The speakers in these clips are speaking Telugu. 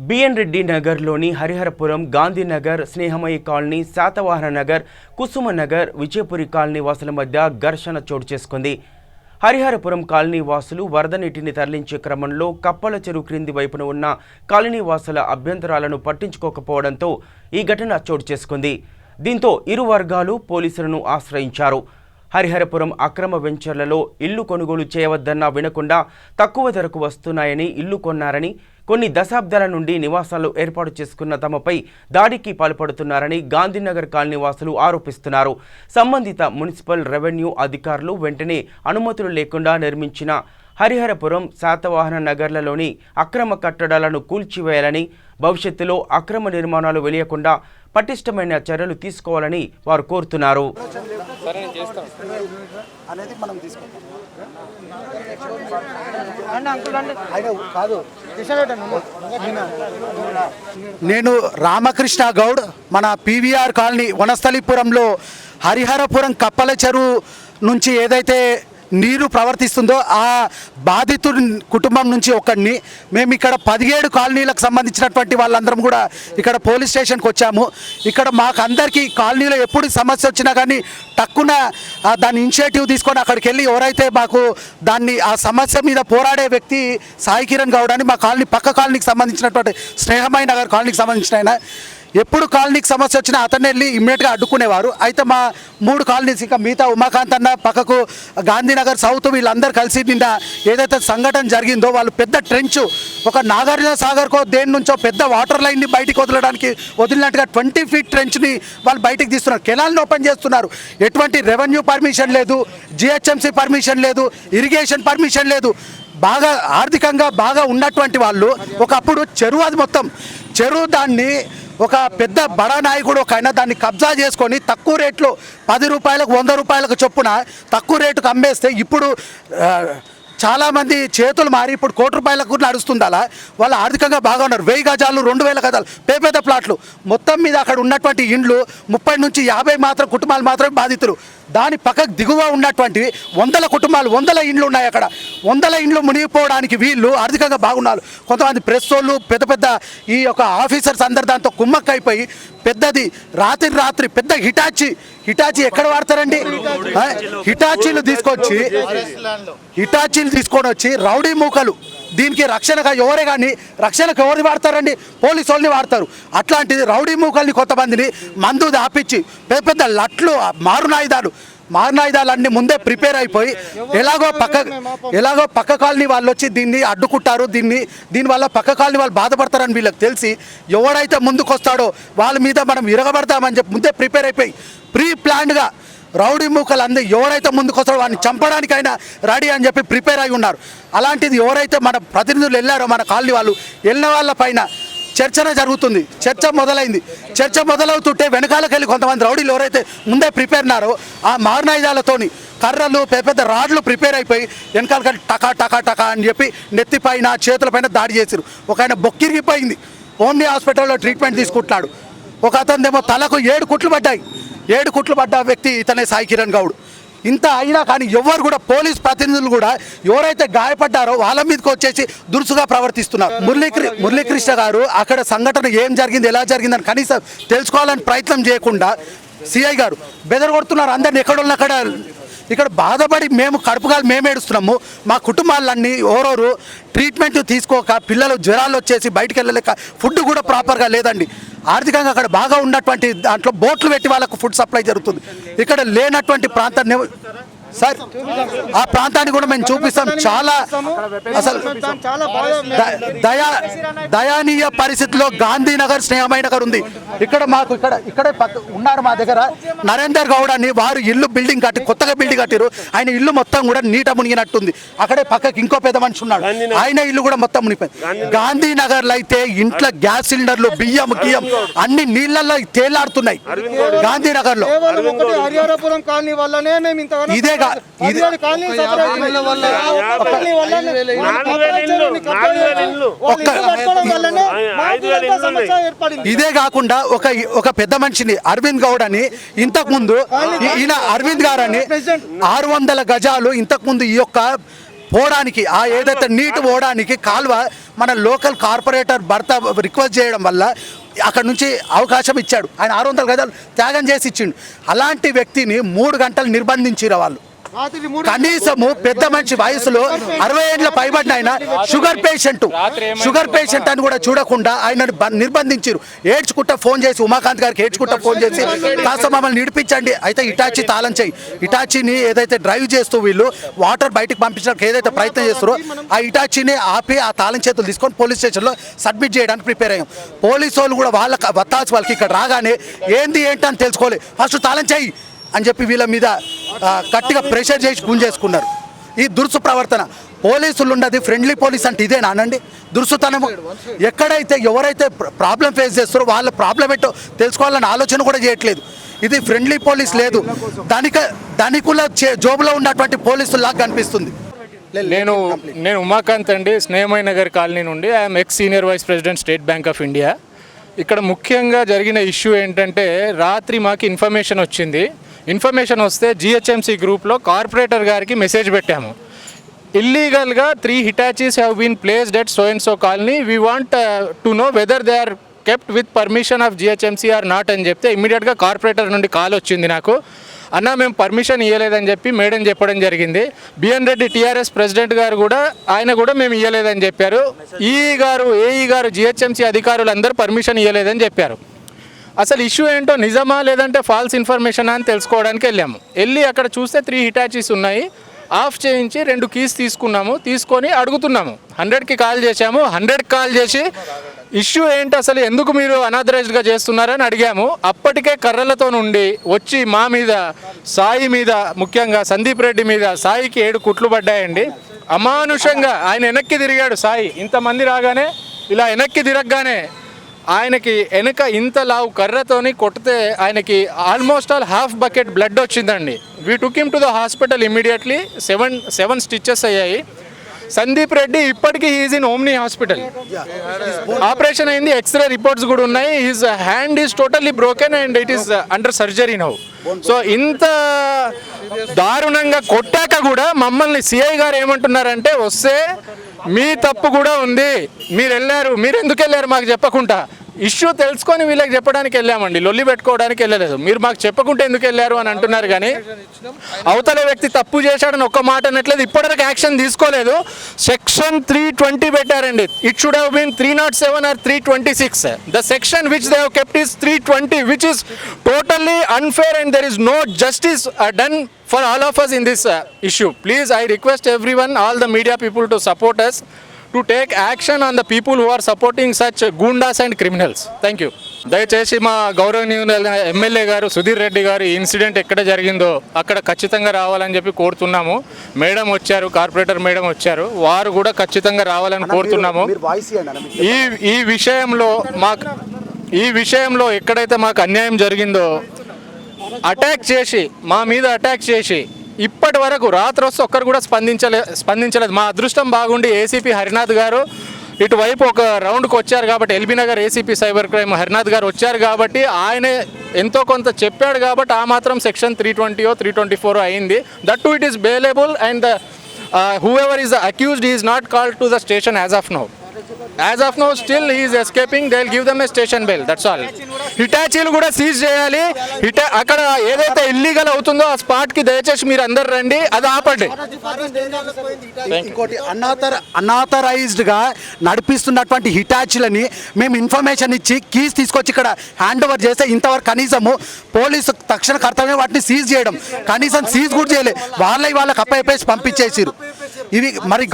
బిఎన్ రెడ్డి నగర్లోని హరిహరపురం, గాంధీనగర్, స్నేహమయి కాలనీ, శాతవాహన నగర్, కుసుమ నగర్, విజయపురి కాలనీ వాసుల మధ్య ఘర్షణ చోటు చేసుకుంది. హరిహరపురం కాలనీ వాసులు వరద నీటిని తరలించే క్రమంలో కప్పల చెరువు క్రింది వైపున ఉన్న కాలనీ వాసుల అభ్యంతరాలను పట్టించుకోకపోవడంతో ఈ ఘటన చోటు చేసుకుంది. దీంతో ఇరు వర్గాలు పోలీసులను ఆశ్రయించారు. హరిహరపురం అక్రమ వెంచర్లలో ఇల్లు కొనుగోలు చేయవద్దన్నా వినకుండా తక్కువ ధరకు వస్తున్నాయని ఇల్లు కొన్నారని, కొన్ని దశాబ్దాల నుండి నివాసాలు ఏర్పాటు చేసుకున్న తమపై దాడికి పాల్పడుతున్నారని గాంధీనగర్ కాలనీ వాసులు ఆరోపిస్తున్నారు. సంబంధిత మున్సిపల్, రెవెన్యూ అధికారులు వెంటనే అనుమతులు లేకుండా నిర్మించిన హరిహరపురం, శాతవాహన నగర్లలోని అక్రమ కట్టడాలను కూల్చివేయాలని, భవిష్యత్తులో అక్రమ నిర్మాణాలు వెలియకుండా పటిష్టమైన చర్యలు తీసుకోవాలని వారు కోరుతున్నారు. నేను రామకృష్ణ గౌడ్, మన పీవీఆర్ కాలనీ వనస్థలిపురంలో హరిహరపురం కప్పల చెరువు నుంచి ఏదైతే నీరు ప్రవర్తిస్తుందో ఆ బాధితుడి కుటుంబం నుంచి ఒకడిని మేము ఇక్కడ 17 కాలనీలకు సంబంధించినటువంటి వాళ్ళందరం కూడా ఇక్కడ పోలీస్ స్టేషన్కి వచ్చాము. ఇక్కడ మాకు అందరికీ కాలనీలో ఎప్పుడు సమస్య వచ్చినా కానీ టక్కున దాని ఇనిషియేటివ్ తీసుకొని అక్కడికి వెళ్ళి ఎవరైతే మాకు ఆ సమస్య మీద పోరాడే వ్యక్తి సాయి కిరణ్ గౌడ్ అని మా కాలనీ పక్క కాలనీకి సంబంధించినటువంటి స్నేహమయి నగర్ కాలనీకి సంబంధించిన ఆయన ఎప్పుడు కాలనీకి సమస్య వచ్చినా అతన్ని వెళ్ళి ఇమ్మీడియట్గా అడ్డుకునేవారు. అయితే మా 3 కాలనీస్ ఇంకా మిగతా ఉమాకాంత్ అన్న పక్కకు గాంధీనగర్ సౌత్ వీళ్ళందరూ కలిసి నిన్న ఏదైతే సంఘటన జరిగిందో వాళ్ళు పెద్ద ట్రెంచ్ ఒక నాగార్జున సాగర్కో దేని నుంచో పెద్ద వాటర్ లైన్ని బయటికి వదలడానికి వదిలినట్టుగా 20 ఫీట్ ట్రెంచ్ని వాళ్ళు బయటికి తీస్తున్నారు. కెనాల్ని ఓపెన్ చేస్తున్నారు. ఎటువంటి రెవెన్యూ పర్మిషన్ లేదు, జిహెచ్ఎంసీ పర్మిషన్ లేదు, ఇరిగేషన్ పర్మిషన్ లేదు. బాగా ఆర్థికంగా బాగా ఉన్నటువంటి వాళ్ళు ఒకప్పుడు చెరువు, అది మొత్తం చెరువు, దాన్ని ఒక పెద్ద బడా నాయకుడు ఒక ఆయన దాన్ని కబ్జా చేసుకొని తక్కువ రేట్లో 10 రూపాయలకు 100 రూపాయలకు చొప్పున తక్కువ రేటుకు అమ్మేస్తే ఇప్పుడు చాలామంది చేతులు మారి ఇప్పుడు 1 కోటి రూపాయలకు నడుస్తుంది. అలా వాళ్ళు ఆర్థికంగా బాగా ఉన్నారు. 1000 గజాలు, 2000 గజాలు పెద్ద ప్లాట్లు మొత్తం మీద అక్కడ ఉన్నటువంటి ఇండ్లు 30 నుంచి 50 మాత్రం కుటుంబాలు మాత్రమే బాధితులు. దాని పక్కకు దిగువ ఉన్నటువంటి 100 కుటుంబాలు, 100 ఇండ్లు ఉన్నాయి. అక్కడ 100 ఇండ్లు మునిగిపోవడానికి వీళ్ళు ఆర్థికంగా బాగున్నారు. కొంతమంది ప్రెస్ వాళ్ళు, పెద్ద ఈ యొక్క ఆఫీసర్స్ అందరు దాంతో కుమ్మక్కైపోయి పెద్దది రాత్రి పెద్ద హిటాచి ఎక్కడ వాడతారండి? హిటాచీలు తీసుకొని వచ్చి రౌడీ మూకలు దీనికి రక్షణగా ఎవరే కానీ రక్షణకు ఎవరిని వాడతారండి? పోలీసు వాళ్ళని వాడతారు. అట్లాంటిది రౌడీ మూకల్ని కొంతమందిని మందు దాపించి పెద్ద లట్లు, మారణాయుధాలన్నీ ముందే ప్రిపేర్ అయిపోయి ఎలాగో పక్క కాలనీ వాళ్ళు వచ్చి దీన్ని అడ్డుకుంటారు. దీనివల్ల పక్క కాలనీ వాళ్ళు బాధపడతారని వీళ్ళకి తెలిసి ఎవడైతే ముందుకు వస్తాడో వాళ్ళ మీద మనం ఇరగబడతామని చెప్పి ముందే ప్రిపేర్ అయిపోయి ప్రీ ప్లాన్డ్గా రౌడీ మూకలు అందరూ ఎవరైతే ముందుకు వస్తాడో వాడిని చంపడానికైనా రెడీ అని చెప్పి ప్రిపేర్ అయి ఉన్నారు. అలాంటిది ఎవరైతే మన ప్రతినిధులు వెళ్ళారో మన కాలనీ వాళ్ళు వెళ్ళిన వాళ్ళ పైన చర్చ జరుగుతుంది. చర్చ మొదలవుతుంటే వెనకాలకు వెళ్ళి కొంతమంది రౌడీలు ఎవరైతే ముందే ప్రిపేర్ ఉన్నారో ఆ మారణాయుధాలతోని కర్రలు, పెద్ద రాడ్లు ప్రిపేర్ అయిపోయి వెనకాలకి టకా అని చెప్పి నెత్తిపైన, చేతులపైన దాడి చేశారు. ఒక ఆయన బొక్కిరిగిపోయింది, ఓమ్ని హాస్పిటల్లో ట్రీట్మెంట్ తీసుకుంటున్నాడు. ఒక అతనిదేమో తలకు 7 కుట్లు పడ్డాయి. 7 కుట్లు పడ్డ వ్యక్తి ఇతనే సాయి కిరణ్ గౌడ్. ఇంత అయినా కానీ ఎవరు కూడా పోలీస్ ప్రతినిధులు కూడా ఎవరైతే గాయపడ్డారో వాళ్ళ మీదకి వచ్చేసి దురుసుగా ప్రవర్తిస్తున్నారు. మురళీకృష్ణ గారు అక్కడ సంఘటన ఏం జరిగింది, ఎలా జరిగిందని కనీసం తెలుసుకోవాలని ప్రయత్నం చేయకుండా సిఐ గారు బెదరగొడుతున్నారు అందరిని. ఎక్కడున్నక్కడ ఇక్కడ బాధపడి మేము కడుపుగాలు మేము ఏడుస్తున్నాము. మా కుటుంబాలన్నీ ఎవరెవరు ట్రీట్మెంట్ తీసుకోక పిల్లలు జ్వరాలు వచ్చేసి బయటికి వెళ్ళలేక ఫుడ్ కూడా ప్రాపర్గా లేదండి. ఆర్థికంగా అక్కడ బాగా ఉన్నటువంటి దాంట్లో బోట్లు పెట్టి వాళ్ళకు ఫుడ్ సప్లై జరుగుతుంది. ఇక్కడ లేనటువంటి ప్రాంతాన్ని సార్ ఆ ప్రాంతాన్ని కూడా మేము చూపిస్తాం. చాలా అసలు దయానీయ పరిస్థితిలో గాంధీనగర్, స్నేహమయి నగర్ ఉంది. ఇక్కడ మాకు ఇక్కడే ఉన్నారు మా దగ్గర నరేందర్ గౌడ్ అని, వారు కొత్తగా బిల్డింగ్ కట్టారు. ఆయన ఇల్లు మొత్తం కూడా నీట మునిగినట్టుంది. అక్కడే పక్కకి ఇంకో పెద్ద మనిషి ఉన్నాడు, ఆయన ఇల్లు కూడా మొత్తం మునిగిపోయింది. గాంధీనగర్లో అయితే ఇంట్లో గ్యాస్ సిలిండర్లు, బియ్యం అన్ని నీళ్ళల్లో తేలాడుతున్నాయి. గాంధీనగర్లో ఇదే ఇదే కాకుండా ఒక పెద్ద మనిషిని అరవింద్ గౌడ్ అని ఇంతకు ముందు ఈయన అరవింద్ గారు అని 600 గజాలు ఇంతకు ముందు ఈ యొక్క పోవడానికి ఆ ఏదైతే నీటి పోవడానికి కాలువ మన లోకల్ కార్పొరేటర్ భర్త రిక్వెస్ట్ చేయడం వల్ల అక్కడ నుంచి అవకాశం ఇచ్చాడు. ఆయన 600 గజాలు త్యాగం చేసి ఇచ్చిండు. అలాంటి వ్యక్తిని 3 గంటలు నిర్బంధించారు వాళ్ళు. కనీసము పెద్ద మనిషి వయసులో 60 ఏళ్ళ పైబడిన ఆయన షుగర్ పేషెంట్ అని కూడా చూడకుండా ఆయన నిర్బంధించారు. ఏడ్చుకుంటా ఫోన్ చేసి ఉమాకాంత్ గారికి ఏడ్చుకుంటా ఫోన్ చేసి కాస్త మమ్మల్ని నిడిపించండి, అయితే ఇటాచి తాళం చేయి, ఇటాచీని ఏదైతే డ్రైవ్ చేస్తూ వీళ్ళు వాటర్ బయటకు పంపించడానికి ఏదైతే ప్రయత్నం చేస్తారో ఆ ఇటాచీని ఆపి ఆ తాళం చేతులు తీసుకొని పోలీస్ స్టేషన్లో సబ్మిట్ చేయడానికి ప్రిపేర్ అయ్యాం. పోలీసు వాళ్ళు కూడా వాళ్ళకి ఇక్కడ రాగానే ఏంటని తెలుసుకోలేదు, ఫస్ట్ తాళం చేయి అని చెప్పి వీళ్ళ మీద గట్టిగా ప్రెషర్ చేసి గుంజేసుకున్నారు. ఈ దురుసు ప్రవర్తన పోలీసులు ఉన్నది ఫ్రెండ్లీ పోలీస్ అంటే ఇదేనా అనండి? దురుసుతనము ఎక్కడైతే ఎవరైతే ప్రాబ్లం ఫేస్ చేస్తారో వాళ్ళ ప్రాబ్లం ఏంటో తెలుసుకోవాలని ఆలోచన కూడా చేయట్లేదు. ఇది ఫ్రెండ్లీ పోలీస్ లేదు, ధనికుల జోబులో ఉన్నటువంటి పోలీసులాగా కనిపిస్తుంది. నేను ఉమాకాంత్ అండి, స్నేహమయ నగర్ కాలనీ నుండి. I'm ex senior vice president State Bank of India. ఇక్కడ ముఖ్యంగా జరిగిన ఇష్యూ ఏంటంటే రాత్రి మాకు ఇన్ఫర్మేషన్ వచ్చింది. ఇన్ఫర్మేషన్ వస్తే జిహెచ్ఎంసీ గ్రూప్లో కార్పొరేటర్ గారికి మెసేజ్ పెట్టాము. ఇల్లీగల్గా 3 Hitachis have been placed at so and so colony, we want to know whether they are kept with permission of GHMC or not అని చెప్తే ఇమ్మీడియట్గా కార్పొరేటర్ నుండి కాల్ వచ్చింది నాకు. అన్న మేము పర్మిషన్ ఇవ్వలేదని చెప్పి మేడం చెప్పడం జరిగింది. బిఎన్ రెడ్డి టీఆర్ఎస్ ప్రెసిడెంట్ గారు కూడా మేము ఇవ్వలేదని చెప్పారు. ఏఈ గారు జిహెచ్ఎంసీ అధికారులు అందరూ పర్మిషన్ ఇవ్వలేదని చెప్పారు. అసలు ఇష్యూ ఏంటో నిజమా లేదంటే ఫాల్స్ ఇన్ఫర్మేషన్ అని తెలుసుకోవడానికి వెళ్ళి అక్కడ చూస్తే 3 హిటాచీస్ ఉన్నాయి. ఆఫ్ చేయించి 2 కీస్ తీసుకొని అడుగుతున్నాము. 100కి కాల్ చేశాము. 100కి కాల్ చేసి ఇష్యూ ఏంటి, అసలు ఎందుకు మీరు అనాథరైజ్డ్గా చేస్తున్నారని అడిగాము. అప్పటికే కర్రలతో నుండి వచ్చి మా మీద, సాయి మీద, ముఖ్యంగా సందీప్ రెడ్డి మీద, సాయికి 7 కుట్లు పడ్డాయండి. అమానుషంగా ఆయన వెనక్కి తిరిగాడు. సాయి ఇంతమంది రాగానే ఇలా వెనక్కి తిరగగానే ఆయనకి వెనక ఇంత లావు కర్రతోని కొడితే ఆయనకి ఆల్మోస్ట్ హాఫ్ బకెట్ బ్లడ్ వచ్చిందండి. We took him to the hospital immediately. 7 stitches అయ్యాయి. సందీప్ రెడ్డి ఇప్పటికీ he is in Omni hospital, operation అయింది, ఎక్స్రే రిపోర్ట్స్ కూడా ఉన్నాయి. His hand is totally broken and it is under surgery now. So ఇంత దారుణంగా కొట్టాక కూడా మమ్మల్ని సిఐ గారు ఏమంటున్నారంటే, వస్తే మీ తప్పు కూడా ఉంది, మీరు ఎందుకు వెళ్ళారు మాకు చెప్పకుండా. ఇష్యూ తెలుసుకొని వీళ్ళకి చెప్పడానికి వెళ్ళామండి, లొల్లి పెట్టుకోవడానికి వెళ్ళలేదు. మీరు మాకు చెప్పకుంటే ఎందుకు వెళ్ళారు అని అంటున్నారు. కానీ అవతల వ్యక్తి తప్పు చేశాడని ఒక్క మాట అనట్లేదు. ఇప్పటివరకు యాక్షన్ తీసుకోలేదు. సెక్షన్ 320 పెట్టారండి. It should have been 307 or 326. The section which they have kept is 320, which is totally unfair and there is no justice done for all of us in this issue. Please, I request everyone, all the media people to support us, to take action on the people who are supporting such goondas and criminals. Thank you. దయచేసి మా గౌరవనీయుల ఎమ్మెల్యే గారు సుధీర్ రెడ్డి గారు ఈ ఇన్సిడెంట్ ఎక్కడ జరిగిందో అక్కడ ఖచ్చితంగా రావాలని చెప్పి కోరుతున్నాము. మేడం వచ్చారు, కార్పొరేటర్ మేడం వచ్చారు, వారు కూడా ఖచ్చితంగా రావాలని కోరుతున్నాము. ఈ విషయంలో ఎక్కడైతే మాకు అన్యాయం జరిగిందో మా మీద అటాక్ చేసి ఇప్పటి వరకు రాత్రి వస్తే ఒక్కరు కూడా స్పందించలేదు. మా అదృష్టం బాగుండి ఏసీపీ హరినాథ్ గారు ఇటువైపు ఒక రౌండ్కి వచ్చారు కాబట్టి, LB Nagar ACP cyber crime Harinath గారు వచ్చారు కాబట్టి ఆయనే ఎంతో కొంత చెప్పాడు కాబట్టి ఆ మాత్రం సెక్షన్ 320 324 అయింది. That to it is bailable and whoever is accused is not called to the station as of now. As of now, still he is escaping. They will give them a station bail. That's all. హిటాచీలు కూడా సీజ్ చేయాలి. అక్కడ ఏదైతే ఇల్లీగల్ అవుతుందో ఆ స్పాట్కి దయచేసి మీరు అందరు రండి, అది ఆపండి. ఇంకోటి అన్ఆథరైజ్డ్గా నడిపిస్తున్నటువంటి హిటాచీలని మేము ఇన్ఫర్మేషన్ ఇచ్చి కీస్ తీసుకొచ్చి ఇక్కడ హ్యాండ్ ఓవర్ చేస్తే ఇంతవరకు కనీసము పోలీసు తక్షణ కర్తవ్యం వాటిని సీజ్ చేయడం, కనీసం సీజ్ కూడా చేయలేదు. వాళ్ళకి అప్పైపేసి పంపించేసారు. ఇవి మరి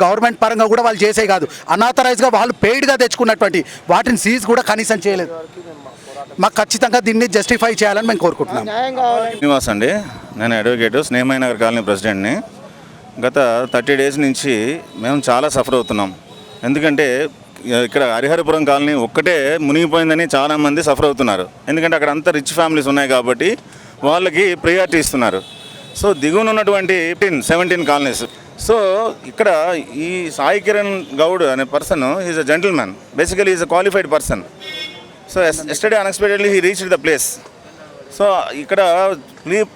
గవర్నమెంట్ పరంగా కూడా వాళ్ళు చేసే కాదు, అన్ఆథరైజ్గా వాళ్ళు పెయిడ్గా తెచ్చుకున్నటువంటి వాటిని సీజ్ కూడా కనీసం చేయలేదు. మాకు ఖచ్చితంగా దీన్ని జస్టిఫై చేయాలని మేము కోరుకుంటున్నాం. శ్రీనివాస్ అండి, నేను అడ్వకేటు, స్నేహమయ నగర్ కాలనీ ప్రెసిడెంట్ని. గత 30 days నుంచి మేము చాలా సఫర్ అవుతున్నాం. ఎందుకంటే ఇక్కడ హరిహరపురం కాలనీ ఒక్కటే మునిగిపోయిందని చాలామంది సఫర్ అవుతున్నారు. ఎందుకంటే అక్కడ అంతా రిచ్ ఫ్యామిలీస్ ఉన్నాయి కాబట్టి వాళ్ళకి ప్రియారిటీ ఇస్తున్నారు. సో దిగువన ఉన్నటువంటి 17 కాలనీస్. సో ఇక్కడ ఈ సాయి కిరణ్ గౌడ్ అనే person is a gentleman, basically is a qualified person. So yesterday unexpectedly he reached the place. So ఇక్కడ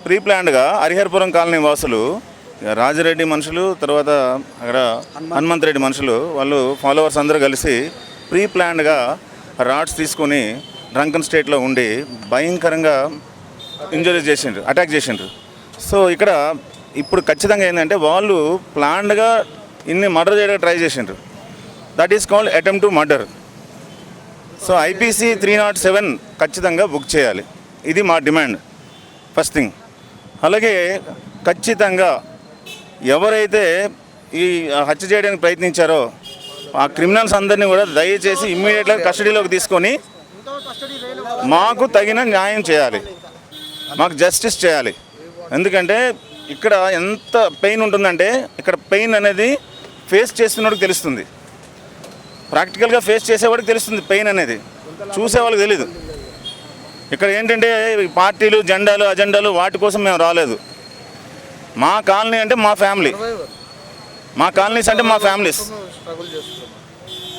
ప్రీ ప్లాన్డ్గా హరిహరపురం కాలనీ వాసులు రాజిరెడ్డి మనుషులు, తర్వాత అక్కడ హనుమంత్ రెడ్డి మనుషులు, వాళ్ళు ఫాలోవర్స్ అందరూ కలిసి ప్రీ ప్లాన్డ్గా రాడ్స్ తీసుకొని డ్రంకన్ స్టేట్లో ఉండి భయంకరంగా ఇంజరీస్ చేసిండ్రు, అటాక్ చేసిండ్రు. సో ఇక్కడ ఇప్పుడు ఖచ్చితంగా ఏంటంటే వాళ్ళు ప్లాన్డ్గా ఇన్ని మర్డర్ చేయడానికి ట్రై చేసిండ్రు. That is called attempt to murder. So IPC 307 ఖచ్చితంగా బుక్ చేయాలి. ఇది మా డిమాండ్ ఫస్ట్ థింగ్. అలాగే ఖచ్చితంగా ఎవరైతే ఈ హత్య చేయడానికి ప్రయత్నించారో ఆ క్రిమినల్స్ అందరినీ కూడా దయచేసి ఇమ్మీడియట్గా కస్టడీలోకి తీసుకొని మాకు తగిన న్యాయం చేయాలి, మాకు జస్టిస్ చేయాలి. ఎందుకంటే ఇక్కడ ఎంత పెయిన్ ఉంటుందంటే ఇక్కడ పెయిన్ అనేది ఫేస్ చేస్తున్నోడికి తెలుస్తుంది, ప్రాక్టికల్గా ఫేస్ చేసేవాడికి తెలుస్తుంది పెయిన్ అనేది, చూసేవాళ్ళకి తెలీదు. ఇక్కడ ఏంటంటే పార్టీలు, జెండాలు, అజెండాలు వాటి కోసం మేము రాలేదు. మా కాలనీ అంటే మా ఫ్యామిలీ, మా కాలనీస్ అంటే మా families.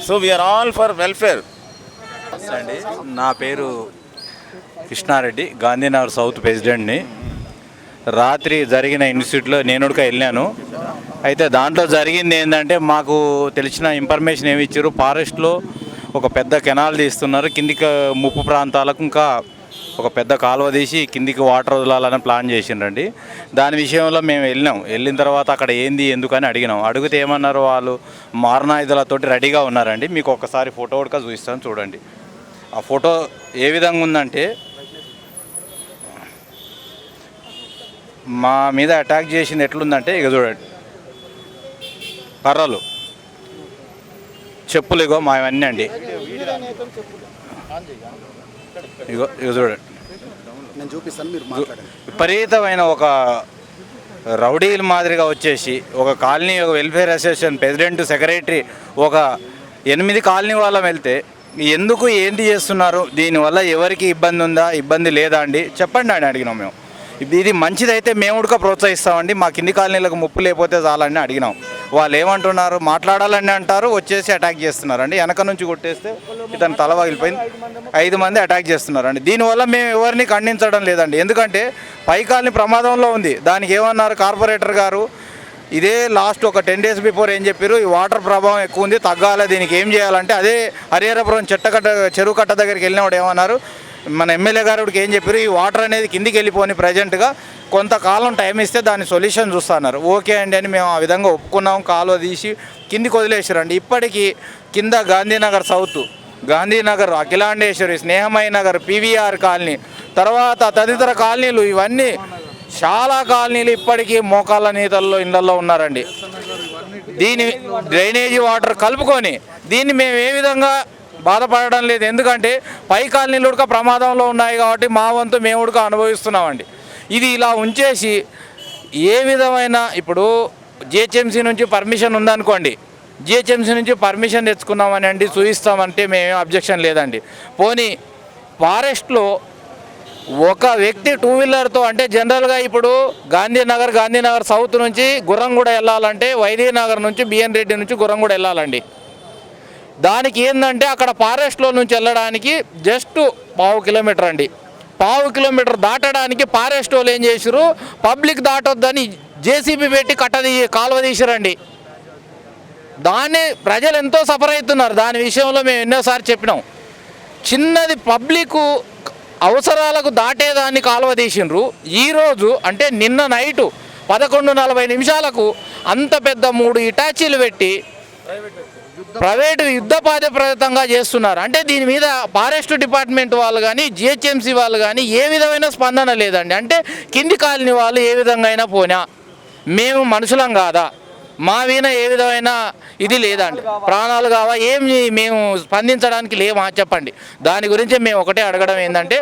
So we are all for welfare. అండి, నా పేరు కృష్ణారెడ్డి, గాంధీనగర్ సౌత్ ప్రెసిడెంట్ని. రాత్రి జరిగిన ఇన్స్టిట్యూట్లో నేను కూడా వెళ్ళాను. అయితే దాంట్లో జరిగింది ఏంటంటే మాకు తెలిసిన ఇన్ఫర్మేషన్ ఏమి ఇచ్చారు, ఫారెస్ట్లో ఒక పెద్ద కెనాల్ తీస్తున్నారు, కిందికి ముప్పు ప్రాంతాలకు ఇంకా ఒక పెద్ద కాలువ తీసి కిందికి వాటర్ వదలాలని ప్లాన్ చేసిండ్రండి. దాని విషయంలో మేము వెళ్ళిన తర్వాత అక్కడ ఏంది ఎందుకని అడిగినాం. అడిగితే ఏమన్నారు, వాళ్ళు మారణాయుధాలతోటి రెడీగా ఉన్నారండి. మీకు ఒకసారి ఫోటో కూడా చూపిస్తాను చూడండి. ఆ ఫోటో ఏ విధంగా ఉందంటే మా మీద అటాక్ చేసింది ఎట్లుందంటే ఇక చూడండి, కర్రలు, చెప్పులు, ఇగో మావన్నీ అండి. ఇగో చూడండి, నేను చూపిస్తాను, మీరు మాట్లాడండి. విపరీతమైన ఒక రౌడీల మాదిరిగా వచ్చేసి ఒక కాలనీ, ఒక వెల్ఫేర్ అసోసియేషన్ ప్రెసిడెంట్, సెక్రటరీ, ఒక 8 కాలనీ వాళ్ళం వెళ్తే ఎందుకు ఏంటి చేస్తున్నారు, దీనివల్ల ఎవరికి ఇబ్బంది ఉందా, ఇబ్బంది లేదా అండి చెప్పండి అని అడిగినాం మేము. ఇది మంచిదైతే మేము కూడా ప్రోత్సహిస్తామండి, మా కింది కాలనీలకు ముప్పు లేకపోతే చాలని అడిగినాం. వాళ్ళు ఏమంటున్నారు, మాట్లాడాలని అంటారు, వచ్చేసి అటాక్ చేస్తున్నారండి. వెనక నుంచి కొట్టేస్తే ఇతను తల పగిలిపోయింది, 5 మంది అటాక్ చేస్తున్నారండి. దీనివల్ల మేము ఎవరిని ఖండించడం లేదండి, ఎందుకంటే పై కాలనీ ప్రమాదంలో ఉంది. దానికి ఏమన్నారు కార్పొరేటర్ గారు, ఇదే లాస్ట్ ఒక 10 days బిఫోర్ ఏం చెప్పారు, ఈ వాటర్ ప్రభావం ఎక్కువ ఉంది, తగ్గాలి, దీనికి ఏం చేయాలంటే అదే హరిహరపురం చెరువు కట్ట దగ్గరికి వెళ్ళినప్పుడు ఏమన్నారు, మన ఎమ్మెల్యే గారికి ఏం చెప్పారు, ఈ వాటర్ అనేది కిందికి వెళ్ళిపోని ప్రజెంట్గా కొంతకాలం టైం ఇస్తే దాని సొల్యూషన్ చూస్తున్నారు. ఓకే అండి అని మేము ఆ విధంగా ఒప్పుకున్నాం. కాలువ తీసి కిందికి వదిలేసారండి. ఇప్పటికీ కింద Gandhinagar south, Gandhinagar, Akhilandeshwari, Snehamaya Nagar, PVR colony, తర్వాత తదితర కాలనీలు, ఇవన్నీ చాలా కాలనీలు ఇప్పటికీ మోకాళ్ళ నీతల్లో ఇళ్లలో ఉన్నారండి. దీని డ్రైనేజీ వాటర్ కలుపుకొని దీన్ని మేము ఏ విధంగా బాధపడడం లేదు, ఎందుకంటే పై కాలనీలు ఉడక ప్రమాదంలో ఉన్నాయి కాబట్టి మా వంతు మేము ఉడక అనుభవిస్తున్నామండి. ఇది ఇలా ఉంచేసి ఏ విధమైన, ఇప్పుడు జిహెచ్ఎంసీ నుంచి పర్మిషన్ ఉందనుకోండి, జిహెచ్ఎంసీ నుంచి పర్మిషన్ తెచ్చుకున్నామని అండి చూపిస్తామంటే మేమేం అబ్జెక్షన్ లేదండి. పోనీ ఫారెస్ట్లో ఒక వ్యక్తి 2 వీలర్తో, అంటే జనరల్గా ఇప్పుడు గాంధీనగర్ సౌత్ నుంచి గుర్రంగూడ వెళ్ళాలంటే వైద్యనగర్ నుంచి బిఎన్ రెడ్డి నుంచి గుర్రంగూడ వెళ్ళాలండి. దానికి ఏంటంటే అక్కడ ఫారెస్ట్లో నుంచి వెళ్ళడానికి జస్ట్ 1/2 కిలోమీటర్ అండి. 1/2 కిలోమీటర్ దాటడానికి ఫారెస్ట్ వాళ్ళు ఏం చేశారు, పబ్లిక్ దాటొద్దని జేసీబీ పెట్టి కాలువ తీసారండి. దాన్ని ప్రజలు ఎంతో సఫర్ అవుతున్నారు. దాని విషయంలో మేము ఎన్నోసార్లు చెప్పినాం. చిన్నది పబ్లిక్ అవసరాలకు దాటేదాన్ని కాలువ తీసిండ్రు. ఈరోజు అంటే నిన్న నైటు 11:40 అంత పెద్ద 3 ఇటాచీలు పెట్టి ప్రైవేటు యుద్ధపాదప్రయత్నంగా చేస్తున్నారు. అంటే దీని మీద ఫారెస్ట్ డిపార్ట్మెంట్ వాళ్ళు కానీ, జిహెచ్ఎంసీ వాళ్ళు కానీ ఏ విధమైన స్పందన లేదండి. అంటే కింది కాలనీ వాళ్ళు ఏ విధంగా అయినా పోనా, మేము మనుషులం కాదా, మా వీణ ఏ విధమైన ఇది లేదండి, ప్రాణాలు కావా, ఏమి మేము స్పందించడానికి లేమా చెప్పండి. దాని గురించి మేము ఒకటే అడగడం ఏంటంటే,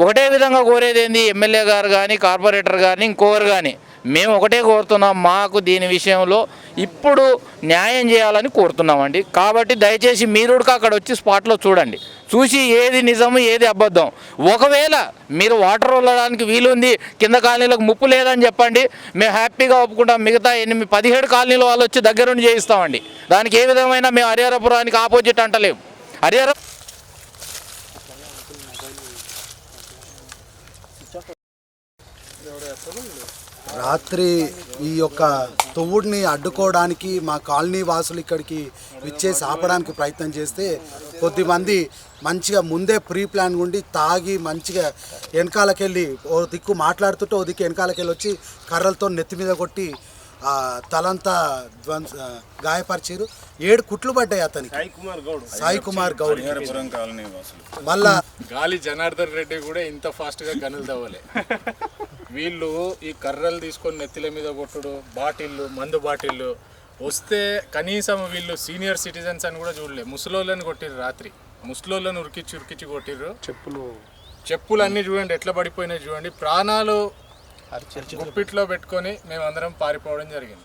ఒకటే విధంగా కోరేది ఏంది, ఎమ్మెల్యే గారు కానీ, కార్పొరేటర్ కానీ, ఇంకోరు కానీ, మేము ఒకటే కోరుతున్నాం, మాకు దీని విషయంలో ఇప్పుడు న్యాయం చేయాలని కోరుతున్నామండి. కాబట్టి దయచేసి మీరు కూడా అక్కడ వచ్చి స్పాట్లో చూడండి, చూసి ఏది నిజము ఏది అబద్ధం. ఒకవేళ మీరు వాటర్ వదలడానికి వీలుంది, కింద కాలనీలకు ముప్పు లేదని చెప్పండి, మేము హ్యాపీగా ఒప్పుకుంటాం. మిగతా 17 కాలనీల వాళ్ళు వచ్చి దగ్గరుండి చేయిస్తామండి. దానికి ఏ విధమైన మేము హరిహరపురానికి ఆపోజిట్ అంటలేము. హరిహర రాత్రి ఈ యొక్క తొవ్వుడిని అడ్డుకోవడానికి మా కాలనీ వాసులు ఇక్కడికి విచ్చేసి ఆపడానికి ప్రయత్నం చేస్తే కొద్దిమంది మంచిగా ముందే ప్రీ ప్లాన్ ఉండి తాగి మంచిగా వెనకాలకెళ్ళి ఓ దిక్కు మాట్లాడుతుంటే ఓ దిక్కు వెనకాలకెళ్ళి వచ్చి కర్రలతో నెత్తి మీద కొట్టి తలంతా గాయపరిచారు. 7 కుట్లు పడ్డాయి అతనికి, సాయి కుమార్ గౌడ్. మళ్ళా గాలి జనార్దన్ రెడ్డి కూడా ఇంత ఫాస్ట్గా గనులు తవ్వలే. వీళ్ళు ఈ కర్రలు తీసుకొని నెత్తిల మీద కొట్టుడు, బాటిళ్ళు, మందు బాటిళ్ళు వస్తే కనీసం వీళ్ళు సీనియర్ సిటిజన్స్ అని కూడా చూడలే. ముసలోళ్ళని కొట్టిర్రు రాత్రి, ముసలోళ్ళని ఉరికిచ్చి కొట్టిర్రు. చెప్పులు అన్నీ చూడండి ఎట్లా పడిపోయినాయి చూడండి. ప్రాణాలు గుప్పిట్లో పెట్టుకొని మేమందరం పారిపోవడం జరిగింది.